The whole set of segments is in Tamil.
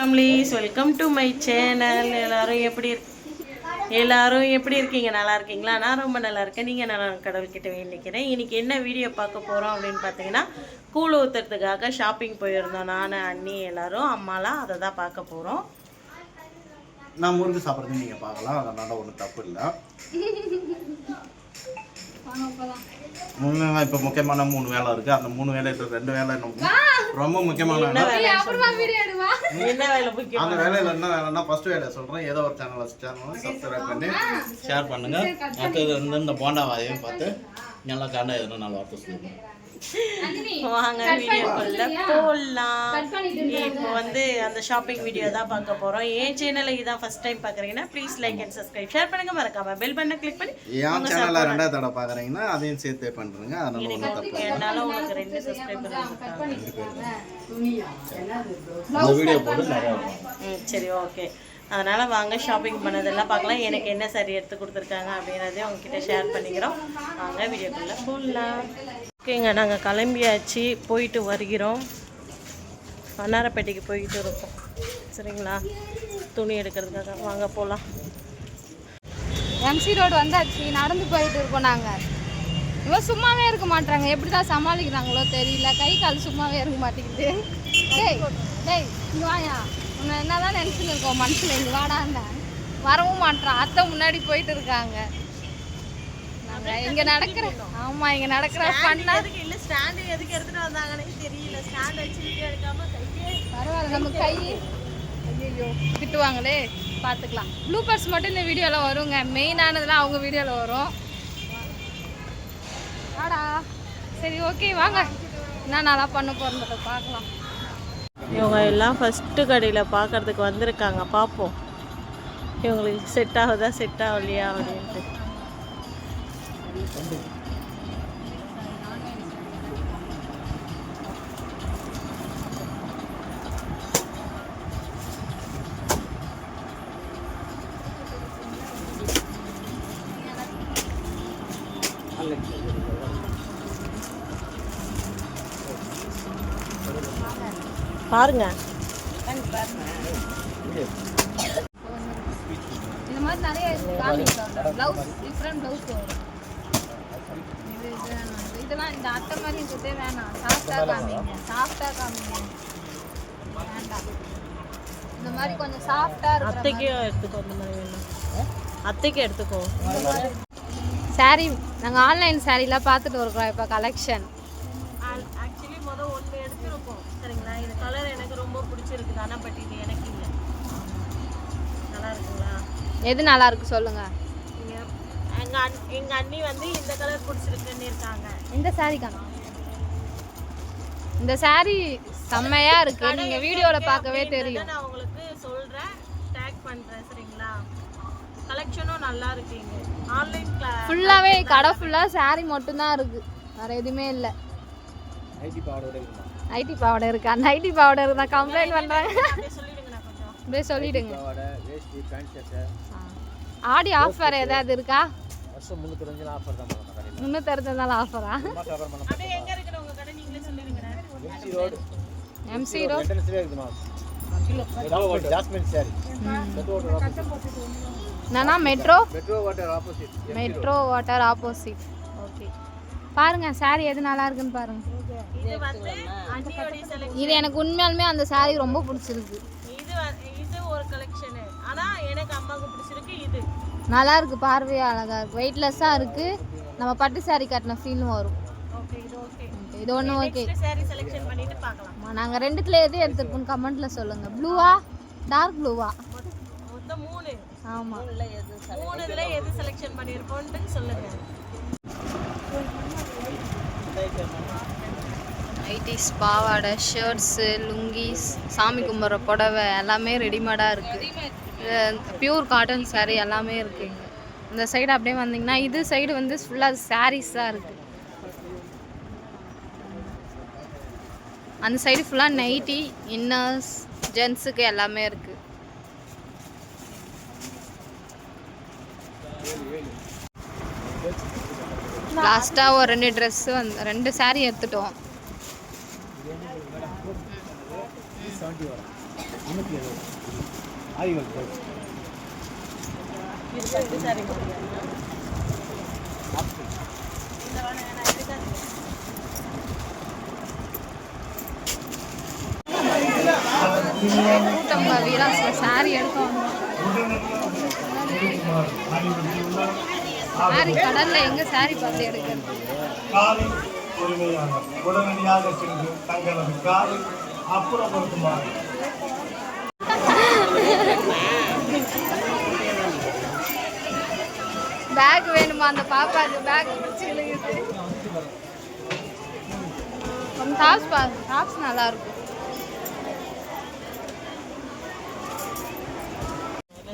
Families, welcome to my channel. எல்லாரும் எப்படி இருக்கீங்க? நல்லா இருக்கீங்களா? நான் ரொம்ப நல்லா இருக்கேன். நீங்கள் நல்லா கடவுள்கிட்ட வேண்டிக்கிறேன். இன்றைக்கி என்ன வீடியோ பார்க்க போகிறோம் அப்படின்னு பார்த்தீங்கன்னா, கூழ் ஊற்றுறதுக்காக ஷாப்பிங் போயிருந்தோம். நான், அண்ணி எல்லாரும், அம்மாலாம் அதை தான் பார்க்க போகிறோம். நான் முறுக்கு சாப்பிட்றது நீங்கள் பார்க்கலாம், அதனால ஒன்றும் தப்பு இல்லை. இப்போ முக்கியமான 3 வேலை இருக்குது. அந்த 3 வேலை 2 வேலை ரொம்ப முக்கியமான அந்த வேலையில் என்ன வேலைன்னா ஃபர்ஸ்ட் வேலை சொல்கிறேன். ஏதோ ஒரு சேனலை சப்ஸ்கிரைப் பண்ணி ஷேர் பண்ணுங்கள். அடுத்தது வந்து இந்த போண்டா வாயையும் பார்த்து நல்லா காண்டா எதுனா 4 வார்த்தை சொல்லுங்கள். வாங்க வீடியோக்குள்ள போடலாம். இப்போ வந்து அந்த ஷாப்பிங் வீடியோ தான் பார்க்க போகிறோம். என் சேனலை இதான் ஃபர்ஸ்ட் டைம் பார்க்குறீங்கன்னா please like and subscribe, share பண்ணுங்க, மறக்காம பெல் பட்டனை கிளிக் பண்ணி என் சேனலை 2வது தடவை பார்க்குறீங்கன்னா அதையும் சேர்த்தே பண்ணுறேங்க. அதனால ஒன்றும் தப்பு என்னால் உங்களுக்கு 2 சப்ஸ்கிரைபர் இந்த வீடியோ போட்டு நிறையா சரி, ஓகே. அதனால் வாங்க ஷாப்பிங் பண்ணதெல்லாம் பார்க்கலாம். எனக்கு என்ன சரி எடுத்து கொடுத்துருக்காங்க அப்படின்றதையும் உங்ககிட்ட ஷேர் பண்ணிக்கிறோம். வாங்க வீடியோக்குள்ளே போடலாம். ஓகேங்க, நாங்கள் கிளம்பியாச்சு, போயிட்டு வருகிறோம். வண்ணாரப்பேட்டைக்கு போயிட்டு இருக்கோம். சரிங்களா? துணி எடுக்கிறதுக்காக வாங்க போகலாம். எம்சி ரோடு வந்தாச்சு, நடந்து போயிட்டு இருக்கோம். நாங்கள் இவன் சும்மாவே இருக்க மாட்டாங்க, எப்படி தான் சமாளிக்கிறாங்களோ தெரியல. கை கால் சும்மாவே இருக்க மாட்டேங்குது. டேய் டேய் இங்கே வாயா, உன்னை என்ன தான் நினச்சின்னு இருக்கோம் மனசில். இங்கே வாடான்னு வரவும் மாட்டான். அத்தை முன்னாடி போயிட்டு இருக்காங்க. நாங்கள் இங்கே நடக்கிற இங்கே நடக்கிற பண்ணா இல்லை ஸ்டாண்டு எதுக்கு எடுத்துகிட்டு வந்தாங்கன்னே தெரியல. ஸ்டாண்ட் வச்சு வீடியோ எடுக்காமல் கையே பரவாயில்ல, நம்ம கை ஐயோ திட்டுவாங்களே, பார்த்துக்கலாம். ப்ளூபர்ஸ் மட்டும் இந்த வீடியோவில் வருங்க, மெயினானதுலாம் அவங்க வீடியோவில் வரும். ஆடா சரி, ஓகே வாங்க, என்ன நல்லா பண்ண போகிறத பார்க்கலாம். இவங்க எல்லாம் ஃபஸ்ட்டு கடையில் பார்க்குறதுக்கு வந்திருக்காங்க. பார்ப்போம் இவங்களுக்கு செட் ஆகுதா செட் ஆகலையா அப்படின்ட்டு. பாருங்க, இந்த மாதிரி நிறைய ப்ளவுஸ், டிஃப்ரெண்ட் ப்ளவுஸ் வரும். இதெல்லாம் இந்த அட்டை மாதிரி இருக்கிறதே வேணாம். சாஃப்டாக காமிங்க, சாஃப்டாக காமிங்க, வேண்டாம். இந்த மாதிரி கொஞ்சம் சாஃப்டாக இருக்கும். அத்தைக்கே எடுத்துக்கோ, இந்த மாதிரி வேணும். அத்தைக்கு எடுத்துக்கோ. சாரீ நாங்கள் ஆன்லைன் சாரீலாம் பார்த்துட்டு இருக்கிறோம் இப்போ கலெக்ஷன். ஆக்சுவலி ஒன்று எடுத்துருக்கோம். சரிங்களா? இந்த கலர் எனக்கு ரொம்ப பிடிச்சிருக்குது. ஆனால் பட் இது எனக்கு இல்லை. நல்லா இருக்குங்களா? எது நல்லா இருக்கு சொல்லுங்க. எங்கள் அண்ணி வந்து இந்த கலர் பிடிச்சிருக்குன்னு இருக்காங்க. இந்த சாரீ காணும். இந்த சாரீ செம்மையா இருக்கு. நீங்க வீடியோல பார்க்கவே தெரியும். நான் உங்களுக்கு சொல்றேன், டேக் பண்றேன். சரிங்களா? கலெக்ஷனும் நல்லா இருக்கு. இங்க ஆன்லைன் ஃபுல்லாவே கடை ஃபுல்லா சாரீ மட்டும் தான் இருக்கு, வேற எதுவுமே இல்ல. ஐடி பவுடர் இருக்கு. அந்த ஐடி பவுடர் தான் கம்ப்ளைண்ட் பண்றாங்க. அப்படியே சொல்லிடுங்க. ஆடி ஆஃபர் ஏதாவது இருக்கா? 365 ஆஃபரா? எம்சி ரோட் நானா மெட்ரோ வாட்டர் ஆப்போசிட். ஓகே, பாருங்க சாரி எது நல்லா இருக்குன்னு பாருங்க. இது எனக்கு உண்மையாலுமே அந்த சாரி ரொம்ப பிடிச்சிருக்கு. இது ஒரு கலெக்ஷன், ஆனா எனக்கு அம்மாக்கு பிடிச்சிருக்கு. இது நல்லா இருக்கு, பார்வையா அழகா இருக்கு, வெயிட்லெஸ்ஸா இருக்கு. நம்ம பட்டு சாரி கட்டின ஃபீலும் வரும். ஓகே, இது ஓகே. இது ஒன்று ஓகே. சாரி செலக்ஷன் பண்ணிட்டு பார்க்கலாம். நாங்கள் 2த்துல எது எடுத்துருப்போம் கமெண்ட்ல சொல்லுங்க. ப்ளூவா டார்க் ப்ளூவா? மொத்தம் 3. ஆமா, 3 எது செலக்ஷன் பண்ணிருப்போம்னு சொல்லுங்க. நைட்டிஸ், பாவாடை, ஷர்ட்ஸு, லுங்கீஸ், சாமி கும்பிட்ற புடவை எல்லாமே ரெடிமேடாக இருக்குது. பியூர் காட்டன் சாரீ எல்லாமே இருக்குங்க. இந்த சைடு அப்படியே வந்தீங்கன்னா இது சைடு வந்து ஃபுல்லாக சாரீஸ் தான் இருக்குது. அந்த சைடு ஃபுல்லாக நைட்டி, இன்னர்ஸ், ஜென்ஸுக்கு எல்லாமே இருக்குது. லாஸ்ட்டாக ஒரு 2 ட்ரெஸ்ஸு 2 சாரீ எடுத்துட்டோம். இது பட்டு சாரி மாதிரியா? இந்த வேணாம், நான் எடுக்காதீங்க. கூட்டம்பா வீராசில் சாரி எடுக்க வந்தோம். சாரி கடல்ல எங்க சாரி பார்த்து எடுக்கிறது? காலை உரிமையாளர் உடனடியாக சென்று தங்களது காலை அப்புறப்படுத்துமாறு. பேக் வேணுமா அந்த பாப்பாக்கு? பேக் பிடிச்சிக்கிட்டு டாப்ஸ் பாருங்க, டாப்ஸ் நல்லா இருக்கும்.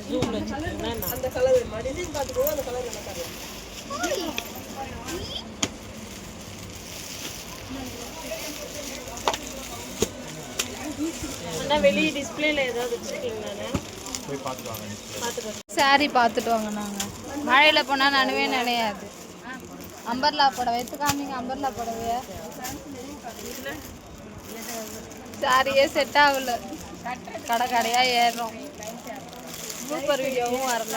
ஜூம்ல வச்சுக்கிட்டீங்கன்னா அந்த கலர் மாதிரி பார்த்துக்கோ. அந்த கலர் என்ன கலர்? ஆனால் வெளியே டிஸ்பிளேல ஏதாவது வச்சுருக்கீங்களாண்ணே? போய் பார்த்துட்டு பார்த்துட்டு சாரி பார்த்துட்டு வாங்க. நாங்கள் மழையில் போனால் நனவே நினையாது. அம்பர்லா புடவை எடுத்து காமிங்க. அம்பர்லா புடவைய சாரியே செட் ஆகல. கடை கடையாக ஏறுறோம். சூப்பர் வீடியோவும் வரல.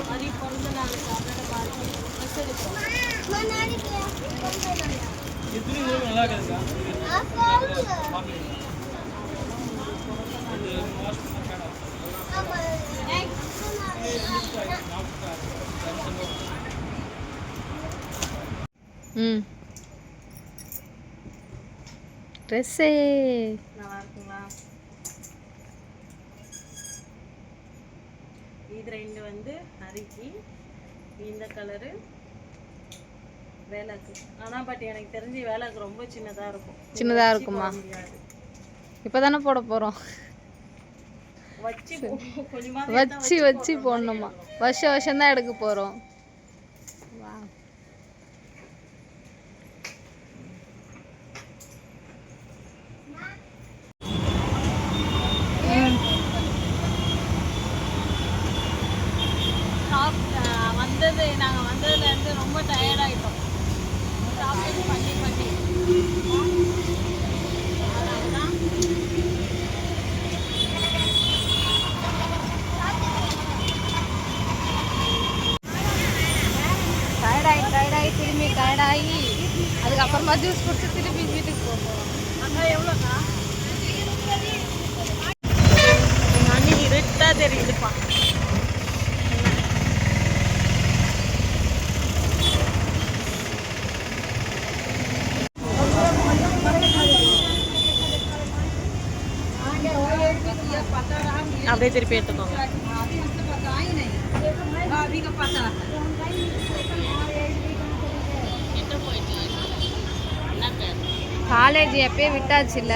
மாதிரி பிறந்த நாளுக்காக பார்த்து ட்ரெஸ் எடுக்கிறோம். ட்ரெஸ்ஸே நல்லா இருக்குங்களா? இது ரெண்டு வந்து ஹரிக்கு, இந்த கலரு வேலைக்கு. ஆனால் பட் எனக்கு தெரிஞ்சு வேலைக்கு ரொம்ப சின்னதாக இருக்கும். சின்னதாக இருக்குமா? இப்போ தானே போட போகிறோம். வச்சு கொஞ்சமாக வச்சு வச்சு போடணுமா? வருஷம் தான் எடுக்க போகிறோம். நாங்கள் வந்ததுலேருந்து ரொம்ப டயர்டாகிட்டோம். ஷாப்பிங் பண்ணி பண்ணி டயர்டாகி திரும்பி டயர்டாகி அதுக்கப்புறமா ஜூஸ் குடிச்சு திரும்பி வீட்டுக்கு போகிறோம். அங்கே எவ்வளோக்கா? எங்கள் அண்ணி இருட்டாக தெரியுதுப்பா. அப்படியே திருப்பி எடுத்துக்கோங்க. காலேஜ் எப்பயே விட்டாச்சுல்ல,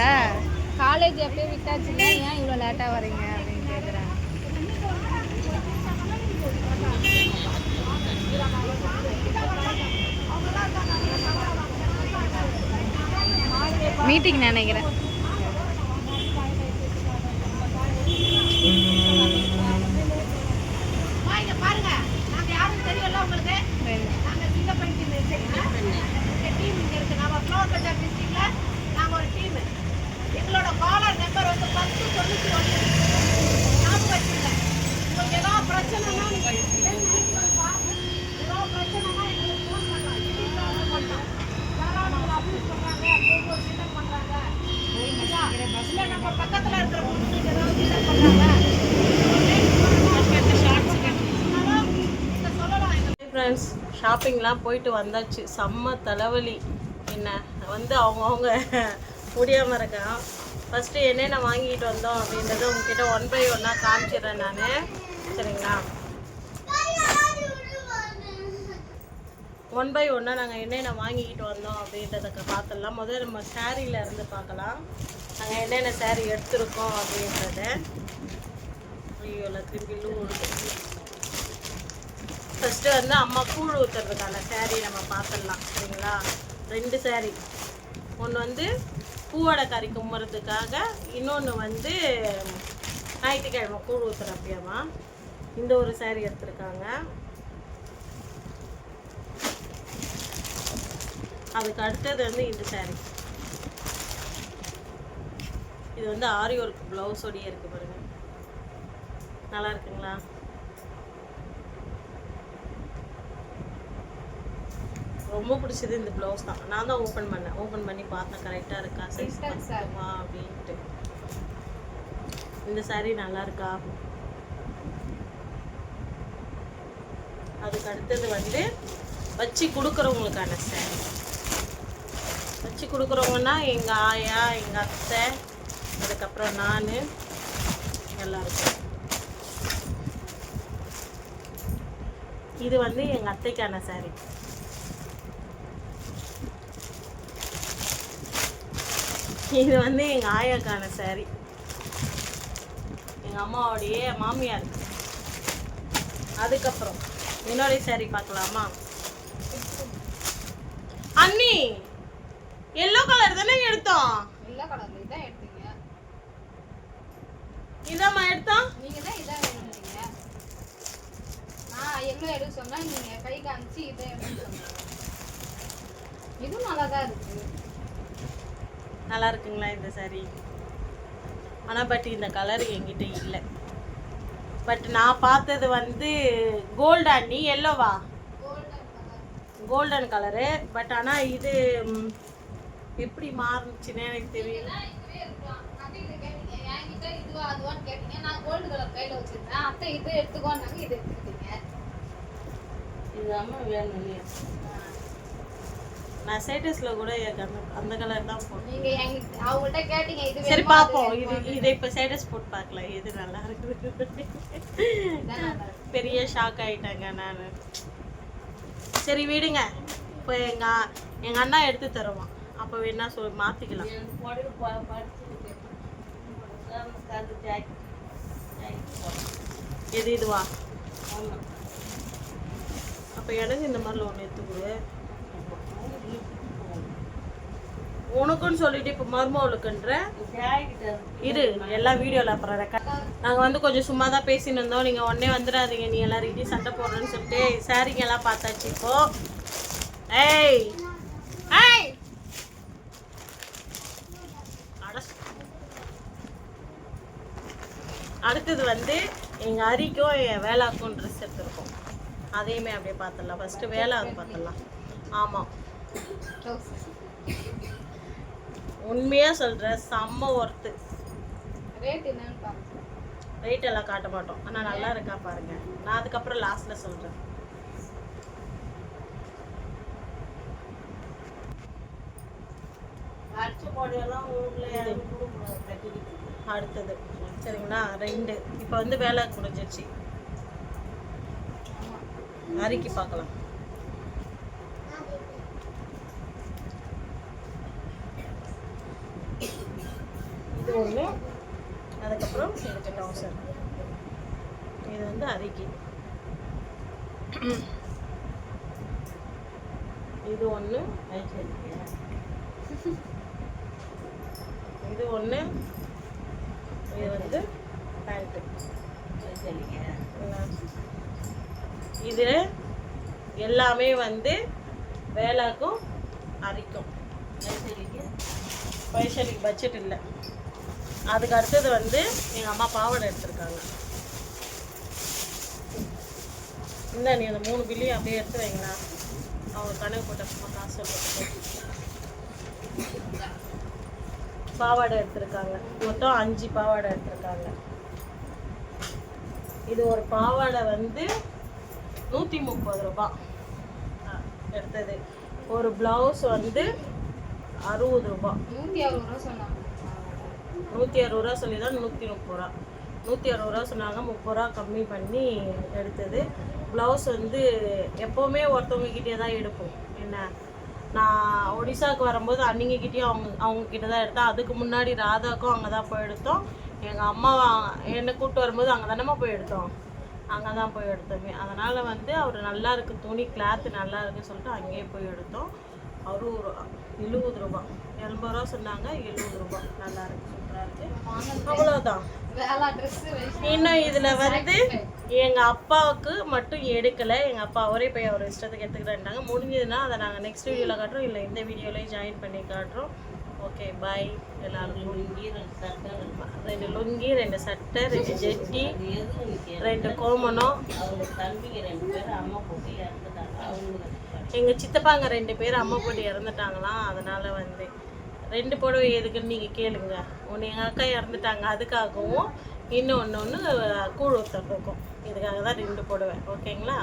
ஏன் இவ்வளோ லேட்டாக வரீங்க அப்படின்னு கேட்குறேன். மீட்டிங் நினைக்கிறேன். ஃப்ரெண்ட்ஸ், ஷாப்பிங்லாம் போயிட்டு வந்தாச்சு. செம்ம தலைவலி. என்ன வந்து அவங்கவுங்க முடியாமல் இருக்கான். ஃபஸ்ட்டு என்னென்ன வாங்கிட்டு வந்தோம் அப்படின்றத உங்ககிட்ட 1 by 1 காமிச்சிடுறேன் நான். சரிங்களா? 1 by 1 நாங்கள் என்னென்ன வாங்கிக்கிட்டு வந்தோம் அப்படின்றத பார்த்துடலாம். முதல்ல நம்ம சாரியில் இருந்து பார்க்கலாம். நாங்கள் என்னென்ன சாரீ எடுத்திருக்கோம் அப்படின்றத. ஐயோ திருப்பி ஃபஸ்ட்டு வந்து அம்மா கூழ் ஊற்றுறதுக்கான சாரீ நம்ம பார்த்துடலாம். சரிங்களா? 2 சாரீ. ஒன்று வந்து பூவடை கறி கும்புறதுக்காக, இன்னொன்று வந்து ஞாயிற்றுக்கிழமை கூழ் ஊற்றுறப்பையாமா. இந்த ஒரு சாரீ எடுத்துருக்காங்க. அதுக்கு அடுத்தது வந்து இந்த saree. இது வந்து ஆரி ஒர்க் ப்ளவுஸோடயே இருக்குது பாருங்க. நல்லா இருக்குங்களா? ரொம்ப பிடிச்சது இந்த ப்ளவுஸ் தான். நான் தான் ஓப்பன் பண்ணி பார்த்தேன் கரெக்டாக இருக்கா சைஸ் வா அப்படின்ட்டு. இந்த saree நல்லா இருக்கா? அதுக்கு அடுத்தது வந்து வச்சு கொடுக்குறவங்களுக்கான saree. வச்சு கொடுக்குறவங்கன்னா எங்கள் ஆயா, எங்கள் அத்தை, அதுக்கப்புறம் நான் எல்லாருக்கும். இது வந்து எங்கள் அத்தைக்கான saree. இது வந்து எங்கள் ஆயாக்கான saree. எங்கள் அம்மாவோடைய மாமியார். அதுக்கப்புறம் என்னோடைய saree பார்க்கலாமா? அண்ணி எல்லோ கலர் தானே எடுத்தோம். எல்லா கலர்ல இதான் எடுத்தீங்க. இதாம்மா எடுத்தோம். நீங்க தான் இதான் எடுத்தீங்க. நான் எல்லோ எடுக்க சொன்னா நீங்க கை காமிச்சு இதை எடுக்க சொன்னீங்க. இதுவும் நல்லா தான் இருக்கு. நல்லா இருக்குங்களா இந்த saree? ஆனால் பட் இந்த கலர் என்கிட்ட இல்லை. பட் நான் பார்த்தது வந்து கோல்டு அண்ணி, எல்லோவா? Golden colour. பட் ஆனால் இது எப்படி மாறுச்சுன்னு எனக்கு தெரியல. இது அம்மா வேணும் இல்லையா? நான் ஸ்டேட்டஸில் கூட அந்த கலர் தான் போட்டேன். சரி பார்ப்போம். இதை இப்போ ஸ்டேட்டஸ் போட்டு பார்க்கலாம் எது நல்லா இருக்குது. பெரிய ஷாக் ஆகிட்டாங்க நான். சரி விடுங்க. இப்போ எங்கள் அண்ணா எடுத்து தருவான். அப்போ வேணா மாற்றிக்கலாம். எது இதுவா? அப்போ எனக்கு இந்த மாதிரில ஒன்று எடுத்துக்கொடு. உனக்குன்னு சொல்லிட்டு இப்போ மருமவளுக்குன்ற இரு எல்லாம் வீடியோவில் அப்புறம் ரெக்கார்ட். நாங்கள் வந்து கொஞ்சம் சும்மா தான் பேசின்னு இருந்தோம். நீங்கள் உடனே வந்துடாதீங்க, நீ எல்லாருக்கிட்டையும் சண்டை போடுறேன்னு சொல்லிட்டு சாரிங்க எல்லாம் பார்த்தாச்சு. இப்போ ஏய் ஏய் அடுத்தது வந்து எங்கள் அரிக்கும் என் வேலாக்கும் ட்ரெஸ் எடுத்துருக்கோம். அதையுமே அப்படியே பார்த்துடலாம். ஃபஸ்ட்டு வேலாவுக்கு பார்த்துடலாம். ஆமாம், உண்மையாக சொல்கிறேன், செம்ம ஒர்த்து. ரேட் எல்லாம் காட்ட மாட்டோம், ஆனால் நல்லா இருக்கா பாருங்க. நான் அதுக்கப்புறம் லாஸ்ட்டில் சொல்கிறேன். அடுத்தது சரிங்களா, 2 இப்போ வந்து வேலை முடிஞ்சிருச்சு. அரிக்கி பார்க்கலாம். இது ஒன்று, அதுக்கப்புறம் இதுக்கு டவுசர். இது வந்து அரிக்கி. இது ஒன்று, இது ஒன்று, இது வந்து பேண்ட்டு. இது எல்லாமே வந்து வேலாக்கும் அரிக்கும். வைஷாலிக்கு பட்ஜெட் இல்லை. அதுக்கு அடுத்தது வந்து எங்கள் அம்மா பாவாடை எடுத்திருக்காங்க. இந்த நீ அந்த 3 பில்லையும் அப்படியே எடுத்து வைங்களா, அவங்க கணக்கு போட்ட காசு சொல்லிட்டு. பாவாடை எடுத்திருக்காங்க. மொத்தம் 5 பாவாடை எடுத்திருக்காங்க. இது ஒரு பாவாடை வந்து 130 ரூபா எடுத்தது. ஒரு ப்ளவுஸ் வந்து 60 ரூபா. 160 ரூபா சொன்னாங்க. 160 ரூபா சொல்லி தான் 130 ரூபா. 160 ரூபா சொன்னாங்க. 30 ரூபா கம்மி பண்ணி எடுத்தது. ப்ளவுஸ் வந்து எப்போவுமே ஒருத்தவங்கக்கிட்டே தான் எடுப்போம். என்ன, நான் ஒடிசாவுக்கு வரும்போது அன்னிங்கக்கிட்டேயும் அவங்கக்கிட்ட தான் எடுத்தேன். அதுக்கு முன்னாடி ராதாவுக்கும் அங்கே தான் போய் எடுத்தோம். எங்கள் அம்மா என்னை கூப்பிட்டு வரும்போது அங்கே தானேம்மா போய் எடுத்தோம். அங்கே தான் போய் எடுத்தோமே. அதனால் வந்து அவர் நல்லா இருக்குது, துணி கிளாத்து நல்லா இருக்குன்னு சொல்லிட்டு அங்கேயே போய் எடுத்தோம். ரூபா 70 ரூபா 80 ரூபா சொன்னாங்க 70 ரூபா நல்லா இருக்கு சூப்பராக இருக்கு அவ்வளோதான் வேலை ட்ரெஸ் இன்னும் இதில் வந்து எங்கள் அப்பாவுக்கு மட்டும் எடுக்கலை எங்கள் அப்பா அவரே போய் அவர் இஷ்டத்துக்கு எடுத்துக்கிட்டாங்க முடிஞ்சதுன்னா அதை நாங்கள் நெக்ஸ்ட் வீடியோவில் காட்டுறோம் இல்லை இந்த வீடியோலேயே ஜாயின் பண்ணி காட்டுறோம் ஓகே பாய் எல்லாருக்கும் 2 லுங்கி 2 சட்டை 2 ஜெட்டி 2 கோமணம் எங்கள் சித்தப்பாங்க 2 பேர் அம்மா போட்டு இறந்துட்டாங்களாம் அதனால் வந்து 2 புடவை எதுக்குன்னு நீங்கள் கேளுங்க ஒன்று எங்கள் அக்கா இறந்துட்டாங்க அதுக்காகவும் இன்னொன்று கூழ் ஊற்றுறதுக்கும் இதுக்காக தான் 2 புடவை ஓகேங்களா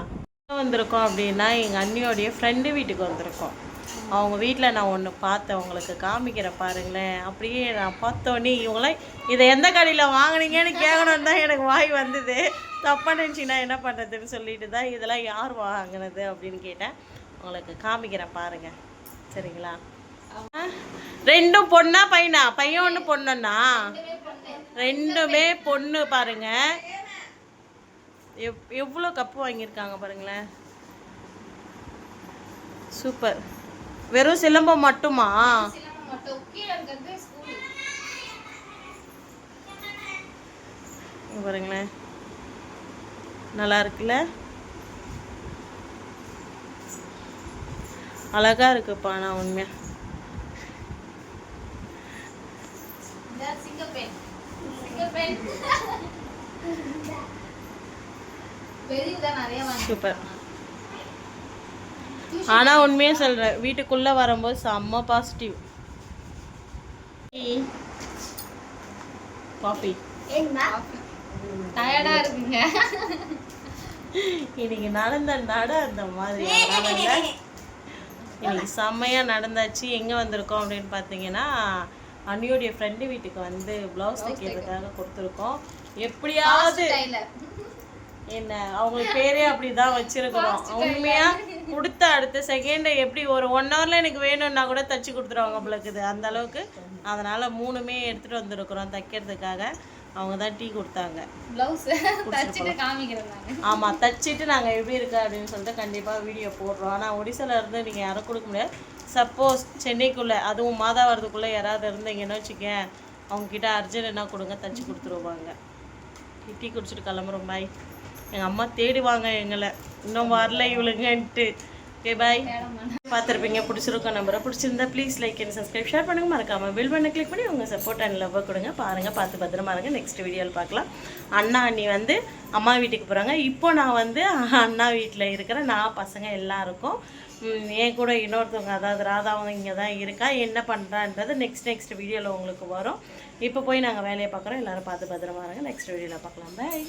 வந்திருக்கோம் அப்படின்னா எங்கள் அண்ணியோடைய ஃப்ரெண்டு வீட்டுக்கு வந்திருக்கோம் அவங்க வீட்டில் நான் ஒன்று பார்த்தேன் உங்களுக்கு காமிக்கிறேன் பாருங்களேன் அப்படியே நான் பார்த்தோன்னே இவங்களாம் இதை எந்த கடையில் வாங்கினீங்கன்னு கேட்கணுன்னு தான் எனக்கு வாய் வந்தது தப்பாக நினச்சிங்கன்னா என்ன பண்ணுறதுன்னு சொல்லிட்டு தான் இதெல்லாம் யார் வாங்கினது அப்படின்னு கேட்டேன் உங்களுக்கு காமிக்கிறேன் பாருங்கள் சரிங்களா 2 பொண்ணா பையனா பையன் ஒன்று பொண்ணுன்னா 2மே பொண்ணு பாருங்க எவ்வளோ கப்பு வாங்கியிருக்காங்க பாருங்களேன் சூப்பர் வெறும் சிலம்பம் மட்டுமா பாருங்களேன் நல்லா இருக்குல்ல அழகா இருக்குப்பா நான் உண்மையா சூப்பர் ஆனா உண்மையா சொல்றேன் வீட்டுக்குள்ள வரும்போது செம்ம பாசிட்டிவ் காஃபி டயர்டா இருக்குங்க இன்னைக்கு நடந்த நட அந்த மாதிரி இன்னைக்கு செம்மையா நடந்தாச்சு எங்க வந்திருக்கோம் அப்படின்னு பார்த்தீங்கன்னா அண்ணியோடைய ஃப்ரெண்டு வீட்டுக்கு வந்து ப்ளவுஸ் தைக்கிறதுக்காக கொடுத்துருக்கோம் எப்படியாவது என்ன அவங்களுக்கு பேரே அப்படிதான் வச்சிருக்கிறோம் உண்மையா கொடுத்த அடுத்த செகண்ட் எப்படி ஒரு 1 ஹவர்ல எனக்கு வேணும்னா கூட தச்சு கொடுத்துருவாங்க பிள்ளைக்குது அந்த அளவுக்கு அதனால 3மே எடுத்துட்டு வந்திருக்கிறோம் தைக்கிறதுக்காக அவங்க தான் டீ கொடுத்தாங்க ஆமாம் தச்சுட்டு நாங்கள் எப்படி இருக்கா அப்படின்னு சொல்லிட்டு கண்டிப்பாக வீடியோ போடுறோம் ஆனால் ஒடிசால இருந்து நீங்கள் யாரும் கொடுக்க முடியாது சப்போஸ் சென்னைக்குள்ளே அதுவும் மாதாவரத்துக்குள்ளே யாராவது இருந்தீங்கன்னு வச்சுக்கேன் அவங்கக்கிட்ட அர்ஜென்ட்னா கொடுங்க தச்சு கொடுத்துருவாங்க டீ குடிச்சிட்டு கிளம்புறோம் பாய் எங்கள் அம்மா தேடுவாங்க எங்களை இன்னும் வரல இவளுங்கன்ட்டு ஓகே பாய் பார்த்துருப்பீங்க பிடிச்சிருக்கோம் நம்பரை பிடிச்சிருந்தா please like and subscribe share பண்ணுங்க மறக்காமல் பில் பண்ண கிளிக் பண்ணி உங்கள் சப்போர்ட் அண்ட் லவ் கொடுங்க பாருங்கள் பார்த்து பத்திரமா இருங்க நெக்ஸ்ட் வீடியோவில் பார்க்கலாம் அண்ணா அண்ணி வந்து அம்மா வீட்டுக்கு போகிறாங்க இப்போ நான் வந்து அண்ணா வீட்டில் இருக்கிறேன் நான் பசங்க எல்லாருக்கும் என் கூட இன்னொருத்தவங்க அதாவது ராதாவும் இங்கே தான் இருக்கா என்ன பண்ணுறான்றது நெக்ஸ்ட் வீடியோவில் உங்களுக்கு வரும் இப்போ போய் நாங்கள் வேலையை பார்க்குறோம் எல்லோரும் பார்த்து பத்திரமா இருங்க நெக்ஸ்ட் வீடியோவில் பார்க்கலாம் பாய்